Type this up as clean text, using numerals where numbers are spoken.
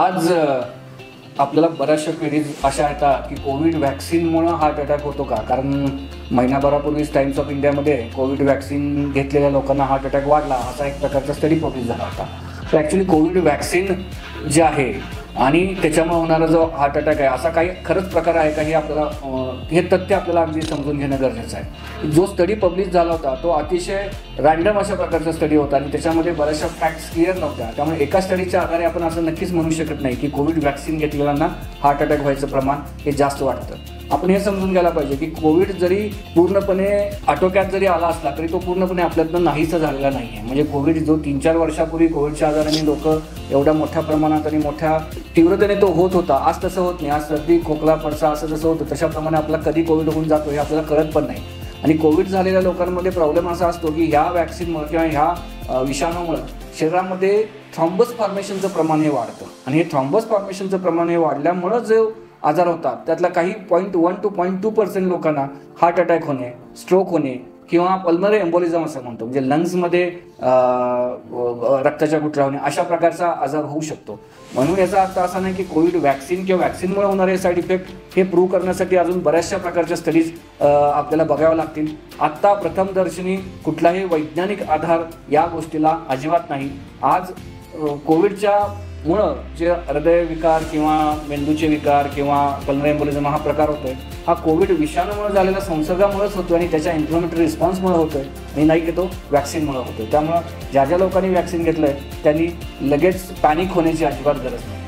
आज आपल्याला बऱ्याचशा क्वेरीज अशा येतात की कोविड व्हॅक्सिनमुळे हार्ट अटॅक होतो का? कारण महिनाभरापूर्वीच टाइम्स ऑफ इंडियामध्ये कोविड व्हॅक्सिन घेतलेल्या लोकांना हार्ट अटॅक वाढला असा एक प्रकारचा स्टडी पब्लिश झाला होता. तर ॲक्च्युली कोविड व्हॅक्सिन जे आहे आणि त्याच्यामुळे होणारा जो हार्ट अटॅक आहे असा काही खरंच प्रकार आहे का, हे आपल्याला हे तथ्य आपल्याला अगदी समजून घेणं गरजेचं आहे. जो स्टडी पब्लिश झाला होता तो अतिशय रॅन्डम अशा प्रकारचा स्टडी होता आणि त्याच्यामध्ये बऱ्याचशा फॅक्ट्स क्लिअर नव्हत्या. त्यामुळे एका स्टडीच्या आधारे आपण असं नक्कीच म्हणू शकत नाही की कोविड व्हॅक्सिन घेतलेल्यांना हार्ट अटॅक व्हायचं प्रमाण हे जास्त वाटतं. आपण हे समजून घ्यायला पाहिजे की कोविड जरी पूर्णपणे आटोक्यात जरी आला असला तरी तो पूर्णपणे आपल्यातनं नाहीसा झालेला नाही आहे. म्हणजे कोविड जो 3-4 वर्षापूर्वी कोविडच्या आजाराने लोक एवढ्या मोठ्या प्रमाणात आणि मोठ्या तीव्रतेने तो होत होता, आज तसं होत नाही. आज सर्दी खोकला पडसा असं जसं होतं तशाप्रमाणे आपला कधी कोविड होऊन जातो हे आपल्याला कळत पण नाही. आणि कोविड झालेल्या लोकांमध्ये प्रॉब्लेम असा असतो की ह्या व्हॅक्सिनमुळे किंवा ह्या विषाणूमुळे शरीरामध्ये थ्रॉम्बस फॉर्मेशनचं प्रमाण हे वाढतं आणि हे थ्रॉम्बस फॉर्मेशनचं प्रमाण हे वाढल्यामुळं जो आजार होतात त्यातला काही 0.1 to 0.2% लोकांना हार्ट अटॅक होणे, स्ट्रोक होणे किंवा पल्मनरी एम्बोलिझम असं म्हणतो, म्हणजे लंग्समध्ये रक्ताच्या गुठळ्या होणे अशा प्रकारचा आजार होऊ शकतो. म्हणून याचा अर्थ असा नाही की कोविड व्हॅक्सिन किंवा व्हॅक्सिनमुळे होणारे साईड इफेक्ट हे प्रूव्ह करण्यासाठी अजून बऱ्याचशा प्रकारच्या स्टडीज आपल्याला बघाव्या लागतील. आत्ता प्रथमदर्शनी कुठलाही वैज्ञानिक आधार या गोष्टीला अजिबात नाही. आज कोविडच्या मुळं जे हृदयविकार किंवा मेंदूचे विकार किंवा पल्मनरी एम्बोलिझम हा प्रकार होतोय हा कोविड विषाणूमुळे झालेल्या संसर्गामुळेच होतोय आणि त्याच्या इन्फ्लमेटरी रिस्पॉन्समुळे होतोय आणि नाही की तो व्हॅक्सिनमुळे होतोय. त्यामुळं ज्या ज्या लोकांनी व्हॅक्सिन घेतलंय त्यांनी लगेच पॅनिक होण्याची अजिबात गरज नाही.